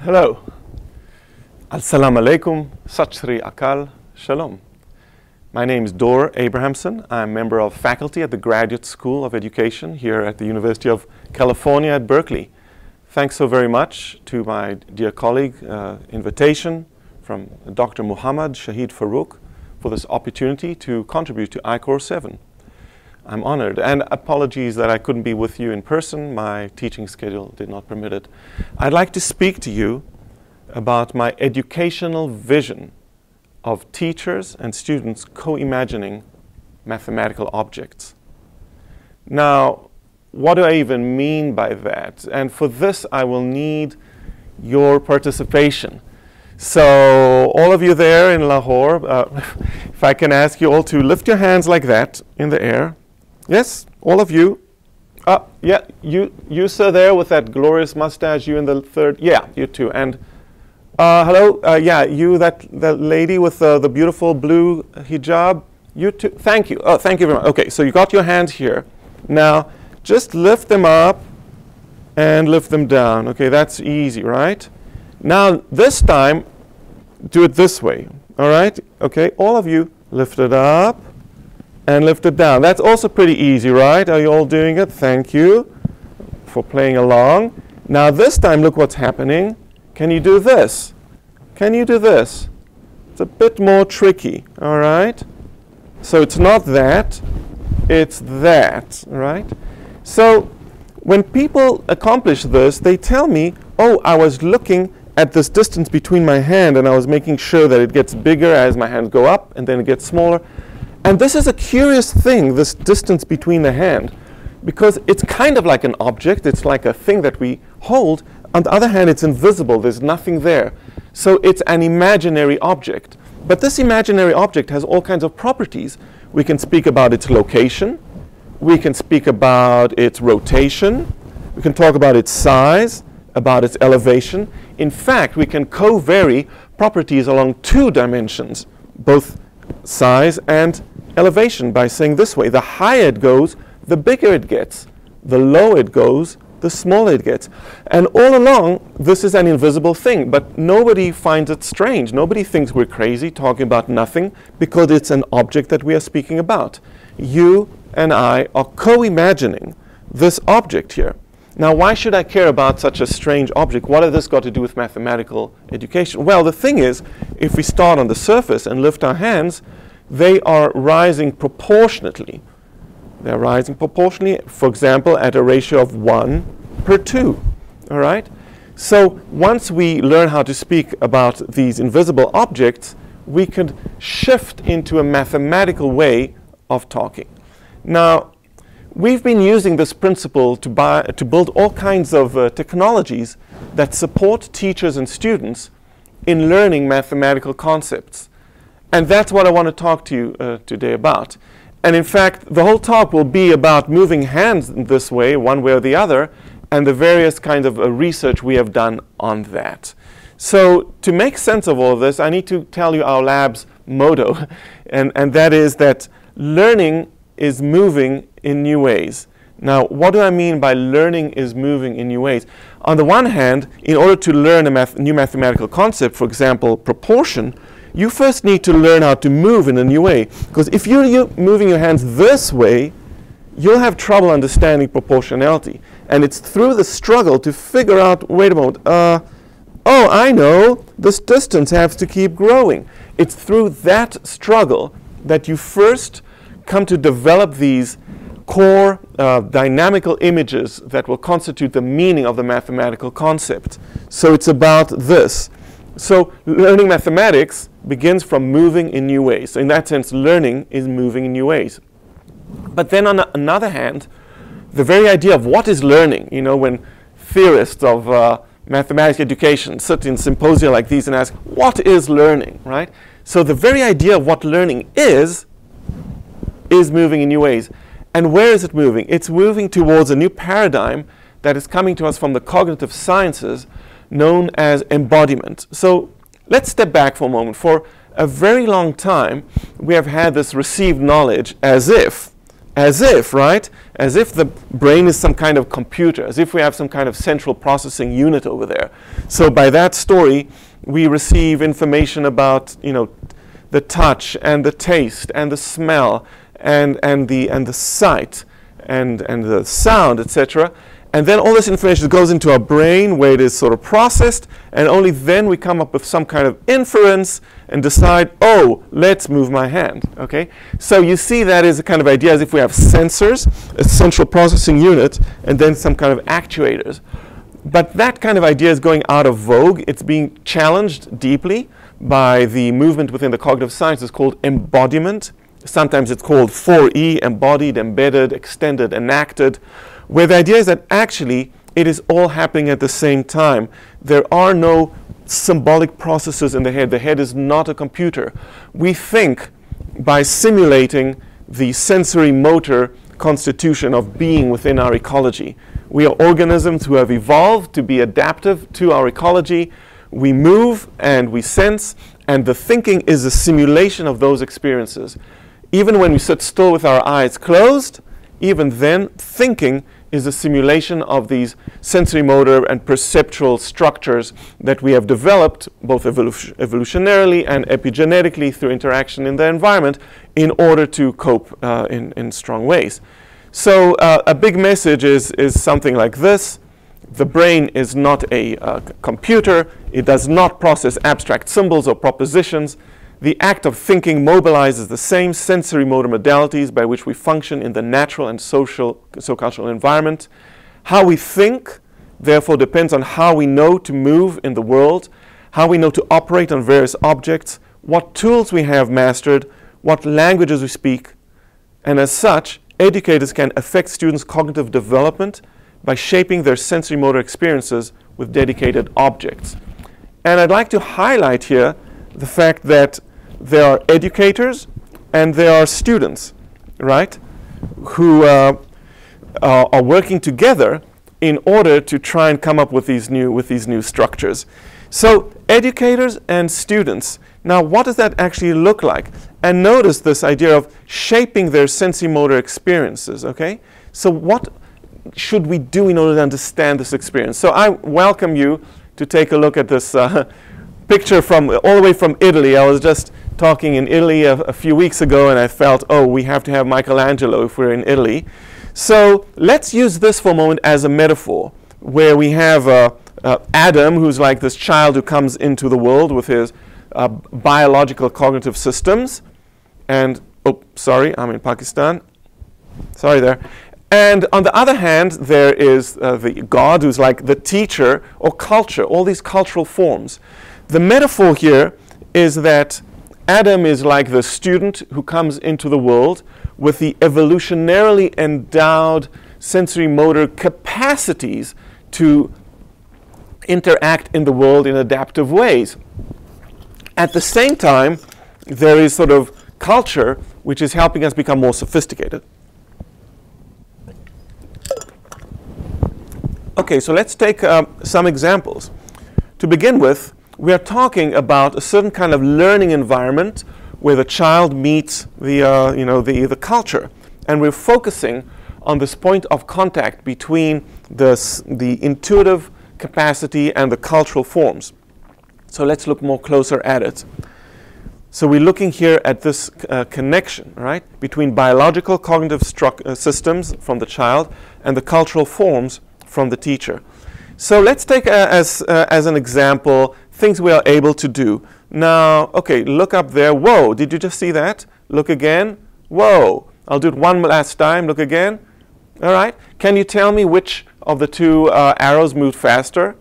Hello. Assalamu alaikum, Sat Sri Akal, Shalom. My name is Dor Abrahamson. I'm a member of faculty at the Graduate School of Education here at the University of California at Berkeley. Thanks so very much to my dear colleague, invitation from Dr. Muhammad Shahid Farooq for this opportunity to contribute to ICORE7. I'm honored, and apologies that I couldn't be with you in person. My teaching schedule did not permit it. I'd like to speak to you about my educational vision of teachers and students co-imagining mathematical objects. Now, what do I even mean by that? And for this, I will need your participation. So, all of you there in Lahore, if I can ask you all to lift your hands like that in the air. Yes, all of you. Yeah, you sir there with that glorious mustache, you in the third. Yeah, you too. And hello, yeah, you, that lady with the beautiful blue hijab. You too. Thank you. Oh, thank you very much. Okay, so you got your hands here. Now, just lift them up and lift them down. Okay, that's easy, right? Now, this time, do it this way. All right? Okay, all of you lift it up and lift it down. That's also pretty easy, right? Are you all doing it? Thank you for playing along. Now, this time, look what's happening. Can you do this? Can you do this? It's a bit more tricky, all right? So it's not that, it's that, right? So when people accomplish this, they tell me, oh, I was looking at this distance between my hand and I was making sure that it gets bigger as my hands go up and then it gets smaller. And this is a curious thing, this distance between the hand, because it's kind of like an object. It's like a thing that we hold. On the other hand, it's invisible. There's nothing there. So it's an imaginary object. But this imaginary object has all kinds of properties. We can speak about its location. We can speak about its rotation. We can talk about its size, about its elevation. In fact, we can co-vary properties along two dimensions, both size and elevation, by saying this way: the higher it goes, the bigger it gets. The lower it goes, the smaller it gets. And all along, this is an invisible thing, but nobody finds it strange. Nobody thinks we're crazy talking about nothing, because it's an object that we are speaking about. You and I are co-imagining this object here. Now, why should I care about such a strange object? What has this got to do with mathematical education? Well, the thing is, if we start on the surface and lift our hands, they are rising proportionately. They're rising proportionally, for example, at a ratio of 1/2, all right? So once we learn how to speak about these invisible objects, we can shift into a mathematical way of talking. Now, we've been using this principle to build all kinds of technologies that support teachers and students in learning mathematical concepts. And that's what I want to talk to you today about. And in fact, the whole talk will be about moving hands in this way, one way or the other, and the various kinds of research we have done on that. So to make sense of all of this, I need to tell you our lab's motto, and that is that learning is moving in new ways. Now, what do I mean by learning is moving in new ways? On the one hand, in order to learn a new mathematical concept, for example, proportion, you first need to learn how to move in a new way. Because if you're moving your hands this way, you'll have trouble understanding proportionality. And it's through the struggle to figure out, wait a moment, oh, I know, this distance has to keep growing. It's through that struggle that you first come to develop these core dynamical images that will constitute the meaning of the mathematical concept. So it's about this. So learning mathematics begins from moving in new ways. So in that sense, learning is moving in new ways. But then on another hand, the very idea of what is learning, you know, when theorists of mathematics education sit in symposia like these and ask, what is learning, right? So the very idea of what learning is moving in new ways. And where is it moving? It's moving towards a new paradigm that is coming to us from the cognitive sciences, known as embodiment. So let's step back for a moment. For a very long time, we have had this received knowledge as if as if, right? As if the brain is some kind of computer, as if we have some kind of central processing unit over there. So by that story, we receive information about, you know, the touch and the taste and the smell and the sight and the sound, etc. And then all this information goes into our brain where it is sort of processed, and only then we come up with some kind of inference and decide, oh, let's move my hand, okay? So you see that is a kind of idea as if we have sensors, a central processing unit, and then some kind of actuators. But that kind of idea is going out of vogue. It's being challenged deeply by the movement within the cognitive sciences called embodiment. Sometimes it's called 4E, embodied, embedded, extended, enacted, where the idea is that actually it is all happening at the same time. There are no symbolic processes in the head. The head is not a computer. We think by simulating the sensory motor constitution of being within our ecology. We are organisms who have evolved to be adaptive to our ecology. We move and we sense, and the thinking is a simulation of those experiences. Even when we sit still with our eyes closed, even then, thinking is a simulation of these sensory motor and perceptual structures that we have developed both evolutionarily and epigenetically through interaction in the environment in order to cope in strong ways. So a big message is something like this. The brain is not a computer. It does not process abstract symbols or propositions. The act of thinking mobilizes the same sensory motor modalities by which we function in the natural and social-cultural environment. How we think, therefore, depends on how we know to move in the world, how we know to operate on various objects, what tools we have mastered, what languages we speak, and as such, educators can affect students' cognitive development by shaping their sensory motor experiences with dedicated objects. And I'd like to highlight here the fact that there are educators and there are students, right, who are working together in order to try and come up with these new structures. So educators and students. Now, what does that actually look like? And notice this idea of shaping their sensory motor experiences, okay? So what should we do in order to understand this experience? So I welcome you to take a look at this picture from all the way from Italy. I was just talking in Italy a few weeks ago, and I felt, oh, we have to have Michelangelo if we're in Italy. So let's use this for a moment as a metaphor, where we have Adam, who's like this child who comes into the world with his biological cognitive systems. And, oh, sorry, I'm in Pakistan. Sorry there. And on the other hand, there is the God, who's like the teacher or culture, all these cultural forms. The metaphor here is that Adam is like the student who comes into the world with the evolutionarily endowed sensory motor capacities to interact in the world in adaptive ways. At the same time, there is sort of culture which is helping us become more sophisticated. Okay, so let's take some examples. To begin with, we are talking about a certain kind of learning environment where the child meets the culture, and we're focusing on this point of contact between the intuitive capacity and the cultural forms. So let's look more closer at it. So we're looking here at this connection, right, between biological cognitive systems from the child and the cultural forms from the teacher. So let's take as an example things we are able to do. Now, okay, look up there. Whoa, did you just see that? Look again. Whoa. I'll do it one last time. Look again. All right. Can you tell me which of the two arrows moved faster?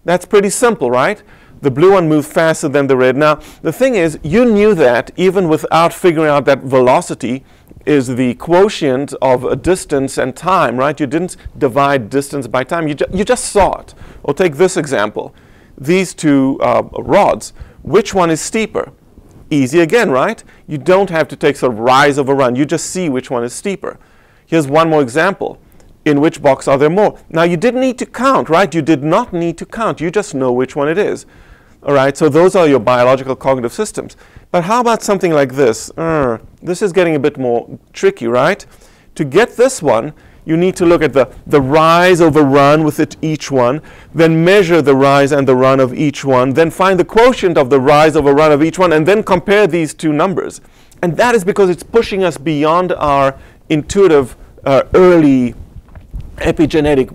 That's pretty simple, right? The blue one moved faster than the red. Now, the thing is, you knew that even without figuring out that velocity is the quotient of a distance and time, right? You didn't divide distance by time. You just saw it. Or take this example. These two rods. Which one is steeper? Easy again, right? You don't have to take sort of rise over run. You just see which one is steeper. Here's one more example. In which box are there more? Now, you didn't need to count, right? You did not need to count. You just know which one it is. All right, so those are your biological cognitive systems. But how about something like this? This is getting a bit more tricky, right? To get this one, you need to look at the rise over run with each one, then measure the rise and the run of each one, then find the quotient of the rise over run of each one, and then compare these two numbers. And that is because it's pushing us beyond our intuitive early epigenetic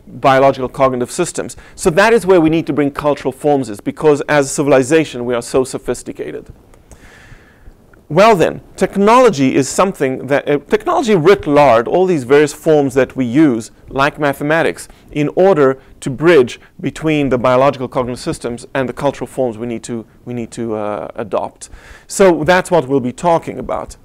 biological cognitive systems. So that is where we need to bring cultural forms, is because as a civilization we are so sophisticated. Well then, technology is something that, technology writ large, all these various forms that we use, like mathematics, in order to bridge between the biological cognitive systems and the cultural forms we need to adopt. So that's what we'll be talking about.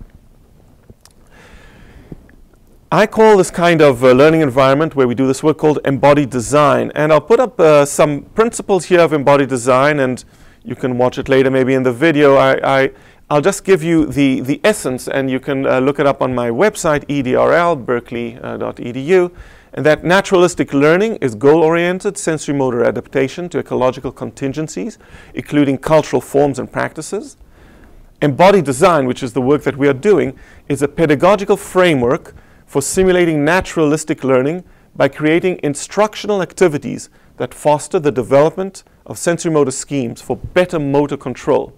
I call this kind of learning environment where we do this work called embodied design. And I'll put up some principles here of embodied design, and you can watch it later maybe in the video. I'll just give you the essence, and you can look it up on my website, edrl.berkeley.edu. And that naturalistic learning is goal-oriented sensory-motor adaptation to ecological contingencies, including cultural forms and practices. Embodied design, which is the work that we are doing, is a pedagogical framework for simulating naturalistic learning by creating instructional activities that foster the development of sensory-motor schemes for better motor control.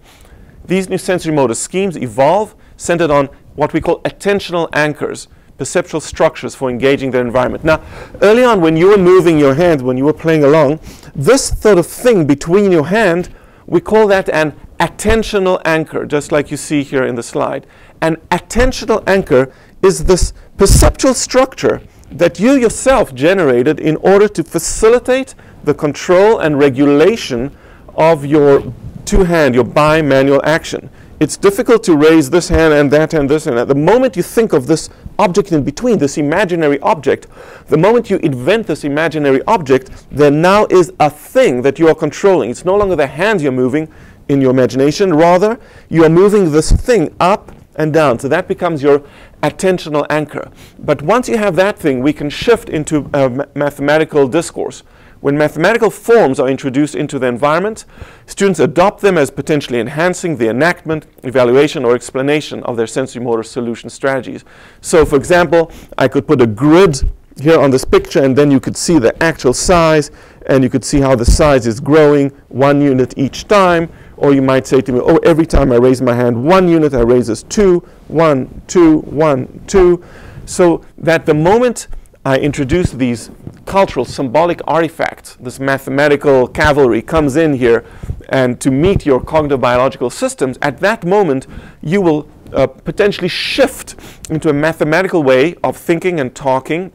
These new sensory-motor schemes evolve centered on what we call attentional anchors, perceptual structures for engaging their environment. Now, early on when you were moving your hand, when you were playing along, this sort of thing between your hand, we call that an attentional anchor, just like you see here in the slide. An attentional anchor is this perceptual structure that you yourself generated in order to facilitate the control and regulation of your two-hand, your bimanual action. It's difficult to raise this hand and that hand, this hand. At the moment you think of this object in between, this imaginary object, the moment you invent this imaginary object, there now is a thing that you are controlling. It's no longer the hands you're moving in your imagination, rather you are moving this thing up and down. So that becomes your attentional anchor. But once you have that thing, we can shift into mathematical discourse. When mathematical forms are introduced into the environment, students adopt them as potentially enhancing the enactment, evaluation, or explanation of their sensory-motor solution strategies. So, for example, I could put a grid here on this picture, and then you could see the actual size, and you could see how the size is growing 1 unit each time. Or you might say to me, oh, every time I raise my hand 1 unit, I raise this 2, 1, 2, 1, 2. So that the moment I introduce these cultural symbolic artifacts, this mathematical cavalry comes in here and to meet your cognitive biological systems, at that moment you will potentially shift into a mathematical way of thinking and talking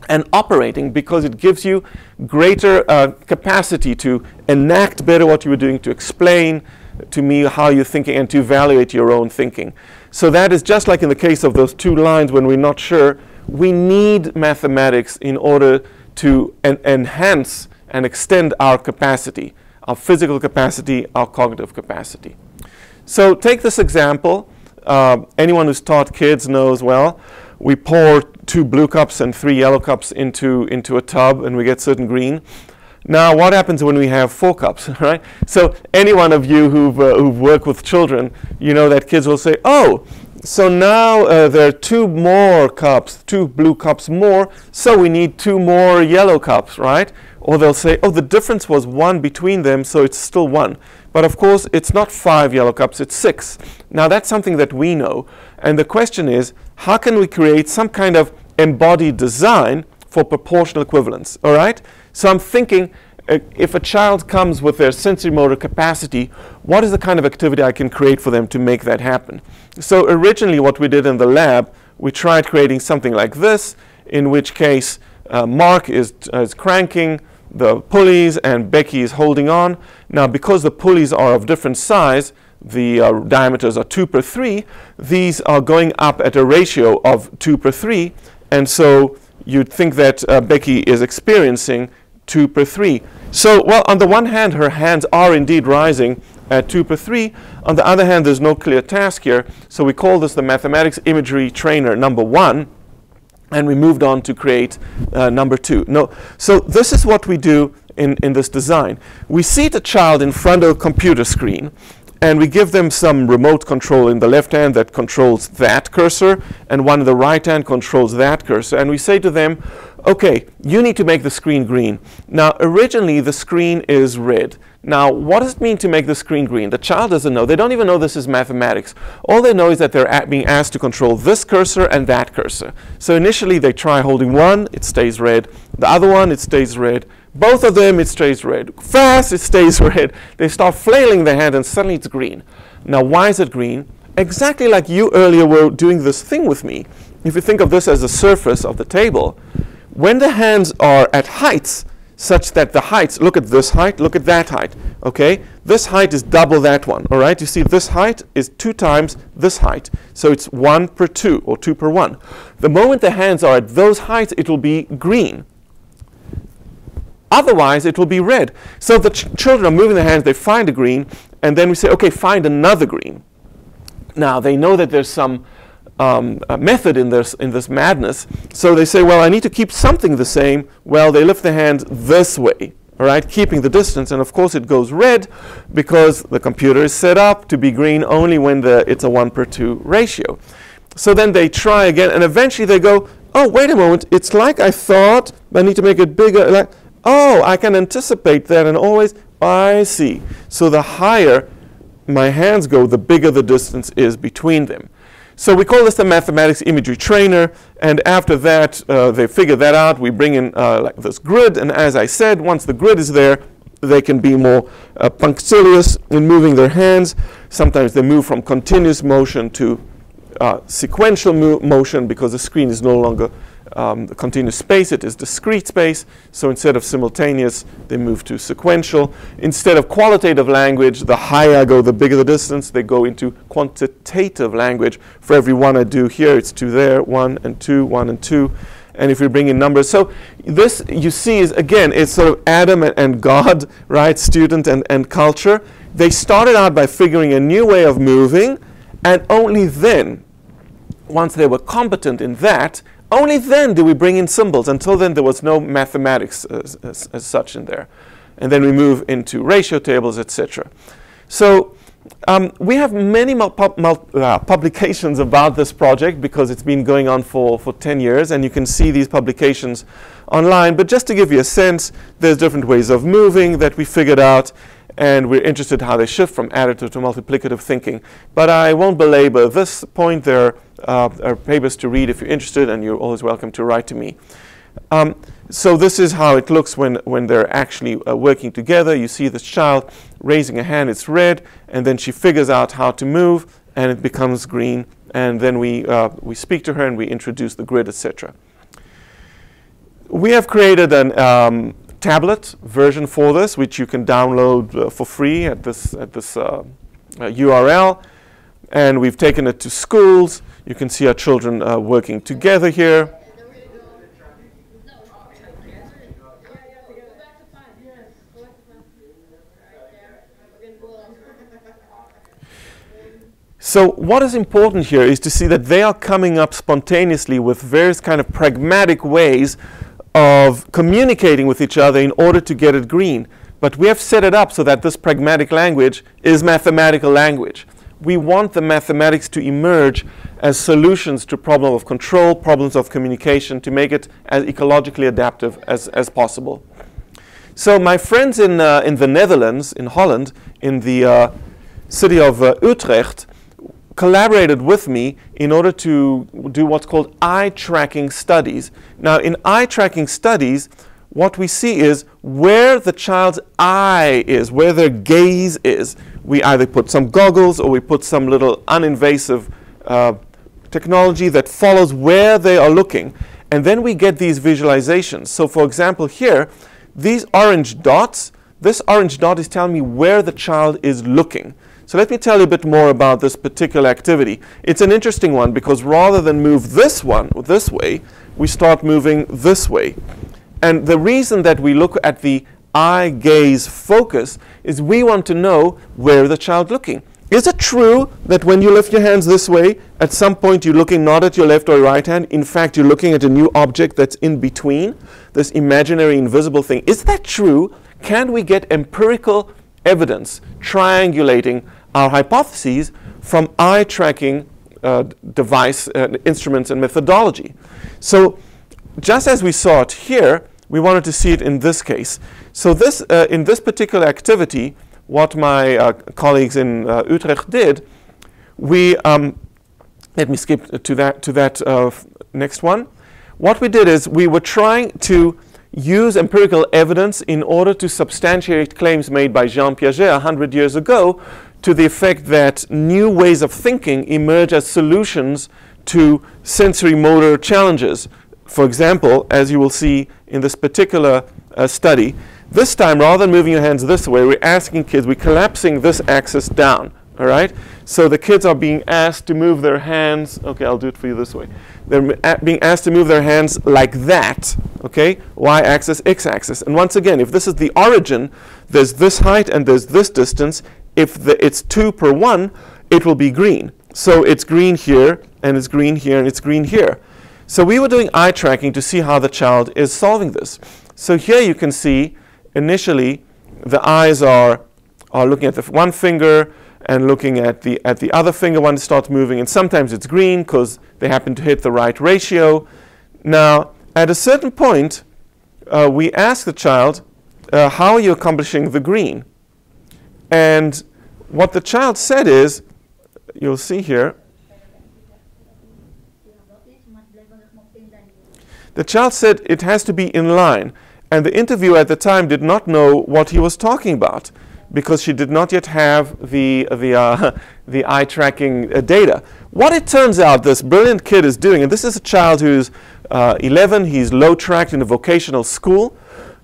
and operating, because it gives you greater capacity to enact better what you were doing, to explain to me how you're thinking, and to evaluate your own thinking. So that is just like in the case of those two lines when we're not sure. We need mathematics in order to enhance and extend our capacity, our physical capacity, our cognitive capacity. So take this example. Anyone who's taught kids knows, well, we pour 2 blue cups and 3 yellow cups into a tub, and we get certain green. Now, what happens when we have 4 cups, right? So any one of you who've worked with children, you know that kids will say, oh, so now there are 2 more cups, 2 blue cups more, so we need 2 more yellow cups, right? Or they'll say, oh, the difference was 1 between them, so it's still 1. But of course, it's not 5 yellow cups, it's 6. Now, that's something that we know. And the question is, how can we create some kind of embodied design for proportional equivalence, all right? So I'm thinking, if a child comes with their sensory-motor capacity, what is the kind of activity I can create for them to make that happen? So originally what we did in the lab, we tried creating something like this, in which case Mark is cranking the pulleys and Becky is holding on. Now, because the pulleys are of different size, the diameters are 2 per 3, these are going up at a ratio of 2 per 3, and so you'd think that Becky is experiencing 2 per 3. So, well, on the one hand, her hands are indeed rising at 2 per 3. On the other hand, there's no clear task here, so we call this the mathematics imagery trainer number 1, and we moved on to create number 2. No, so this is what we do in this design. We seat a child in front of a computer screen, and we give them some remote control in the left hand that controls that cursor, and one in the right hand controls that cursor. And we say to them, okay, you need to make the screen green. Now, originally, the screen is red. Now, what does it mean to make the screen green? The child doesn't know. They don't even know this is mathematics. All they know is that they're being asked to control this cursor and that cursor. So initially, they try holding one, it stays red. The other one, it stays red. Both of them, it stays red. Fast, it stays red. They start flailing their hand, and suddenly it's green. Now, why is it green? Exactly like you earlier were doing this thing with me. If you think of this as the surface of the table, when the hands are at heights such that the heights, look at this height, look at that height, okay? This height is double that one, all right? You see this height is 2 times this height. So it's 1 per 2, or 2 per 1. The moment the hands are at those heights, it will be green. Otherwise, it will be red. So the children are moving their hands, they find a green, and then we say, okay, find another green. Now, they know that there's some method in this madness. So they say, well, I need to keep something the same. Well, they lift their hands this way, all right, keeping the distance. And of course, it goes red because the computer is set up to be green only when it's a 1 per 2 ratio. So then they try again, and eventually they go, oh, wait a moment, it's like I thought, I need to make it bigger. Like, oh, I can anticipate that, and always, I see. So the higher my hands go, the bigger the distance is between them. So we call this the mathematics imagery trainer, and after that, they figure that out. We bring in like this grid, and as I said, once the grid is there, they can be more punctilious in moving their hands. Sometimes they move from continuous motion to sequential motion because the screen is no longer the continuous space, it is discrete space. So instead of simultaneous, they move to sequential. Instead of qualitative language, the higher I go, the bigger the distance, they go into quantitative language. For every 1 I do here, it's 2 there, 1 and 2, 1 and 2. And if we bring in numbers, so this you see is, again, it's sort of Adam and God, right, student and culture. They started out by figuring a new way of moving, and only then, once they were competent in that, only then do we bring in symbols. Until then, there was no mathematics as such in there. And then we move into ratio tables, etc. So we have many publications about this project because it's been going on for 10 years, and you can see these publications online. But just to give you a sense, there's different ways of moving that we figured out, and we're interested how they shift from additive to multiplicative thinking. But I won't belabor this point. There are papers to read if you're interested, and you're always welcome to write to me. So this is how it looks when they're actually working together. You see this child raising a hand, it's red, and then she figures out how to move, and it becomes green. And then we speak to her, and we introduce the grid, etc. We have created an tablet version for this, which you can download for free at this URL. And we've taken it to schools. You can see our children working together here. So what is important here is to see that they are coming up spontaneously with various kind of pragmatic ways of communicating with each other in order to get it green. But we have set it up so that this pragmatic language is mathematical language. We want the mathematics to emerge as solutions to problems of control, problems of communication, to make it as ecologically adaptive as possible. So my friends in the Netherlands, in Holland, in the city of Utrecht, collaborated with me in order to do what's called eye tracking studies. Now, in eye tracking studies, what we see is where the child's eye is, where their gaze is. We either put some goggles or we put some little uninvasive technology that follows where they are looking. And then we get these visualizations. So for example, here, these orange dots, this orange dot is telling me where the child is looking. So let me tell you a bit more about this particular activity. It's an interesting one because rather than move this one this way, we start moving this way. And the reason that we look at the eye gaze focus is we want to know where the child looking. Is it true that when you lift your hands this way, at some point you're looking not at your left or right hand, in fact you're looking at a new object that's in between, this imaginary invisible thing? Is that true? Can we get empirical evidence triangulating our hypotheses from eye tracking device, instruments, and methodology. So just as we saw it here, we wanted to see it in this case. So this, in this particular activity, what my colleagues in Utrecht did, we, let me skip to that next one. What we did is we were trying to use empirical evidence in order to substantiate claims made by Jean Piaget 100 years ago to the effect that new ways of thinking emerge as solutions to sensory motor challenges. For example, as you will see in this particular study, this time rather than moving your hands this way, we're asking kids, we're collapsing this axis down. All right? So the kids are being asked to move their hands. Okay, I'll do it for you this way. They're being asked to move their hands like that. Okay? Y-axis, X-axis. And once again, if this is the origin, there's this height and there's this distance. If it's 2 per 1, it will be green. So it's green here, and it's green here, and it's green here. So we were doing eye tracking to see how the child is solving this. So here you can see, initially, the eyes are looking at the one finger, and looking at the other finger when it starts moving, and sometimes it's green because they happen to hit the right ratio. Now, at a certain point, we ask the child, how are you accomplishing the green? And what the child said is, you'll see here, the child said it has to be in line, and the interviewer at the time did not know what he was talking about, because she did not yet have the eye tracking data. What it turns out this brilliant kid is doing, and this is a child who's 11, he's low tracked in a vocational school,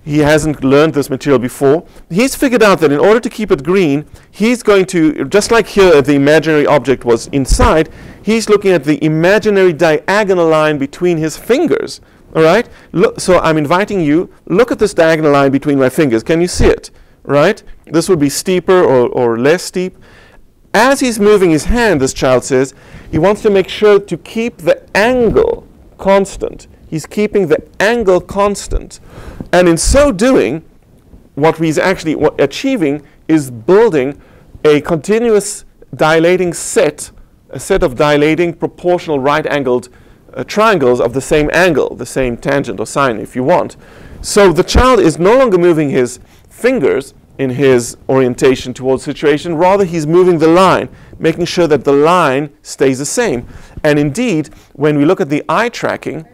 he hasn't learned this material before. He's figured out that in order to keep it green, he's going to, just like here the imaginary object was inside, he's looking at the imaginary diagonal line between his fingers. All right? Look, so I'm inviting you, look at this diagonal line between my fingers. Can you see it? Right? This would be steeper or less steep. As he's moving his hand, this child says, he wants to make sure to keep the angle constant. He's keeping the angle constant. And in so doing, what he's actually achieving is building a continuous dilating set, a set of dilating proportional right-angled triangles of the same angle, the same tangent or sine if you want. So the child is no longer moving his fingers in his orientation towards the situation, rather he's moving the line, making sure that the line stays the same. And indeed, when we look at the eye tracking,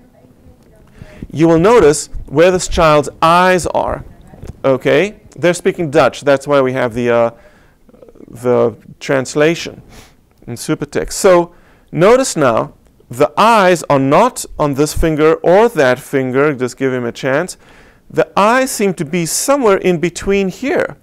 you will notice where this child's eyes are. Okay? They're speaking Dutch, that's why we have the translation in supertext. So notice now, the eyes are not on this finger or that finger, just give him a chance. The eyes seem to be somewhere in between here.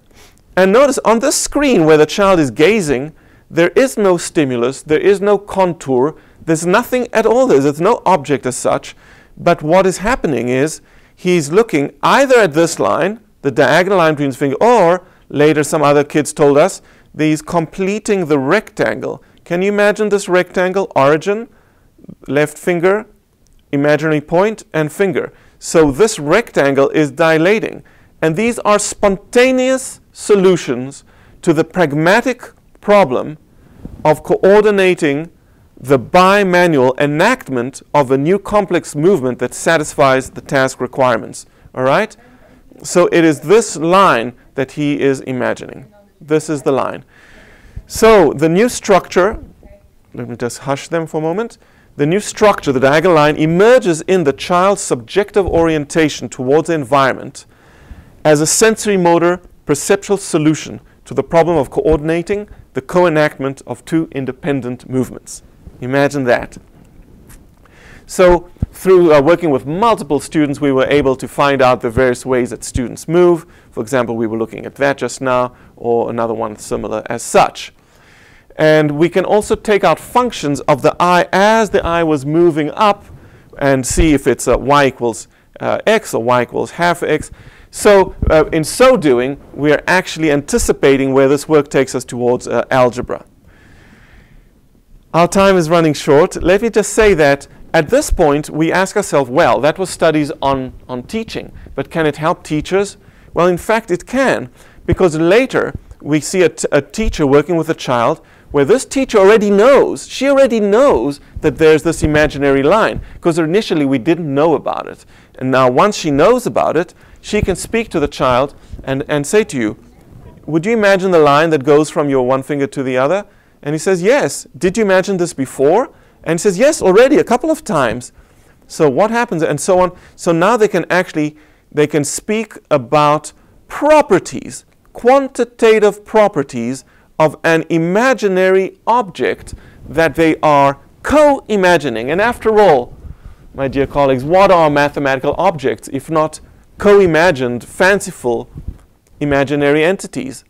And notice on this screen where the child is gazing, there is no stimulus, there is no contour, there's nothing at all, there's no object as such. But what is happening is he's looking either at this line, the diagonal line between his finger, or later some other kids told us that he's completing the rectangle. Can you imagine this rectangle? Origin, left finger, imaginary point, and finger. So this rectangle is dilating. And these are spontaneous solutions to the pragmatic problem of coordinating the bimanual enactment of a new complex movement that satisfies the task requirements. All right? So it is this line that he is imagining. This is the line. So the new structure, let me just hush them for a moment. The new structure, the diagonal line, emerges in the child's subjective orientation towards the environment as a sensory motor perceptual solution to the problem of coordinating the co-enactment of two independent movements. Imagine that. So through working with multiple students, we were able to find out the various ways that students move. For example, we were looking at that just now, or another one similar as such. And we can also take out functions of the eye as the eye was moving up and see if it's y equals x or y equals half x. So in so doing, we are actually anticipating where this work takes us towards algebra. Our time is running short. Let me just say that at this point, we ask ourselves, well, that was studies on teaching, but can it help teachers? Well, in fact, it can, because later, we see a teacher working with a child where this teacher she already knows that there's this imaginary line, because initially we didn't know about it. And now once she knows about it, she can speak to the child and say to you, would you imagine the line that goes from your one finger to the other? And he says, yes. Did you imagine this before? And he says, yes, already, a couple of times. So what happens? And so on. So now they can speak about properties, quantitative properties of an imaginary object that they are co-imagining. And after all, my dear colleagues, what are mathematical objects if not co-imagined, fanciful, imaginary entities?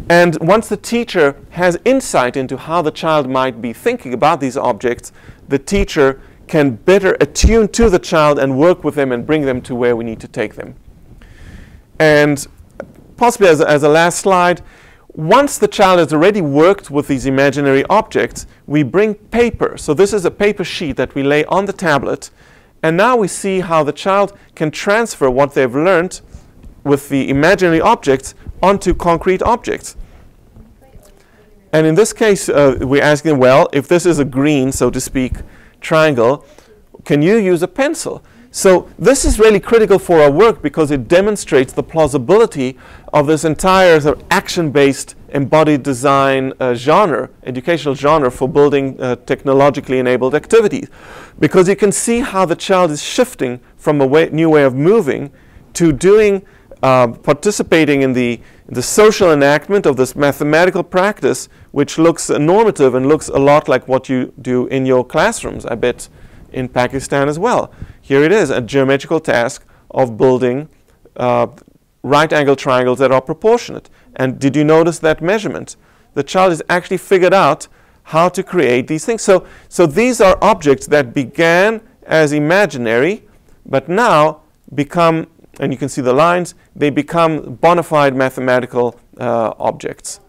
And once the teacher has insight into how the child might be thinking about these objects, the teacher can better attune to the child and work with them and bring them to where we need to take them. And possibly as a last slide, once the child has already worked with these imaginary objects, we bring paper. So this is a paper sheet that we lay on the tablet. And now we see how the child can transfer what they've learned with the imaginary objects onto concrete objects. And in this case, we're asking, well, if this is a green, so to speak, triangle, can you use a pencil? So this is really critical for our work because it demonstrates the plausibility of this entire sort of action-based embodied design genre, educational genre for building technologically enabled activities. Because you can see how the child is shifting from a new way of moving to doing, participating in the social enactment of this mathematical practice, which looks normative and looks a lot like what you do in your classrooms, I bet, in Pakistan as well. Here it is, a geometrical task of building right-angle triangles that are proportionate. And did you notice that measurement? The child has actually figured out how to create these things. So these are objects that began as imaginary, but now become, and you can see the lines, they become bona fide mathematical objects.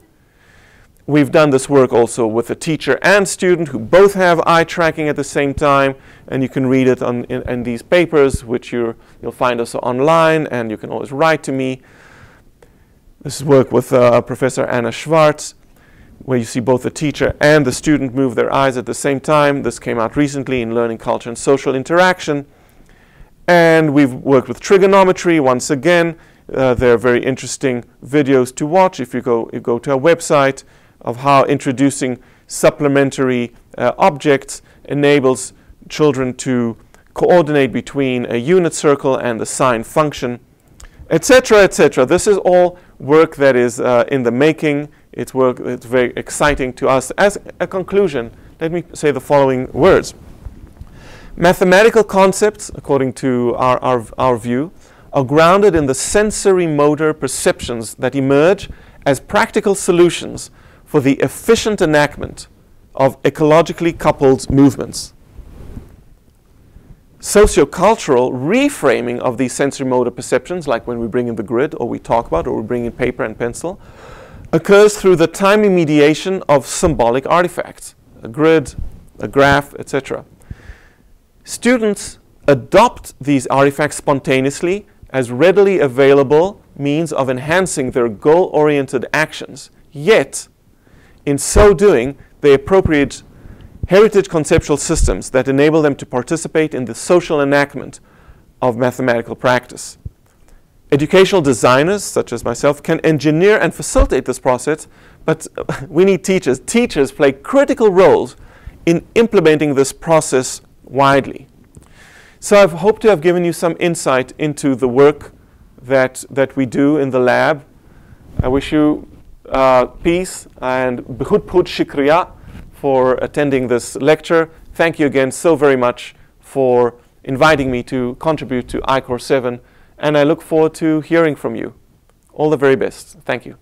We've done this work also with a teacher and student who both have eye tracking at the same time, and you can read it in these papers, which you'll find also online, and you can always write to me. This is work with Professor Anna Schwartz, where you see both the teacher and the student move their eyes at the same time. This came out recently in Learning, Culture, and Social Interaction. And we've worked with trigonometry once again. There are very interesting videos to watch if you go to our website, of how introducing supplementary objects enables children to coordinate between a unit circle and the sine function, etc., etc. This is all work that is in the making. It's work that's very exciting to us. As a conclusion, let me say the following words. Mathematical concepts, according to our view, are grounded in the sensory motor perceptions that emerge as practical solutions for the efficient enactment of ecologically coupled movements. Sociocultural reframing of these sensory motor perceptions, like when we bring in the grid, or we talk about, or we bring in paper and pencil, occurs through the timely mediation of symbolic artifacts, a grid, a graph, etc. Students adopt these artifacts spontaneously as readily available means of enhancing their goal-oriented actions, yet in so doing, they appropriate heritage conceptual systems that enable them to participate in the social enactment of mathematical practice. Educational designers, such as myself, can engineer and facilitate this process, but we need teachers. Teachers play critical roles in implementing this process widely. So I hope to have given you some insight into the work that we do in the lab. I wish you peace and bahut shukriya for attending this lecture. Thank you again so very much for inviting me to contribute to ICORE7, and I look forward to hearing from you. All the very best. Thank you.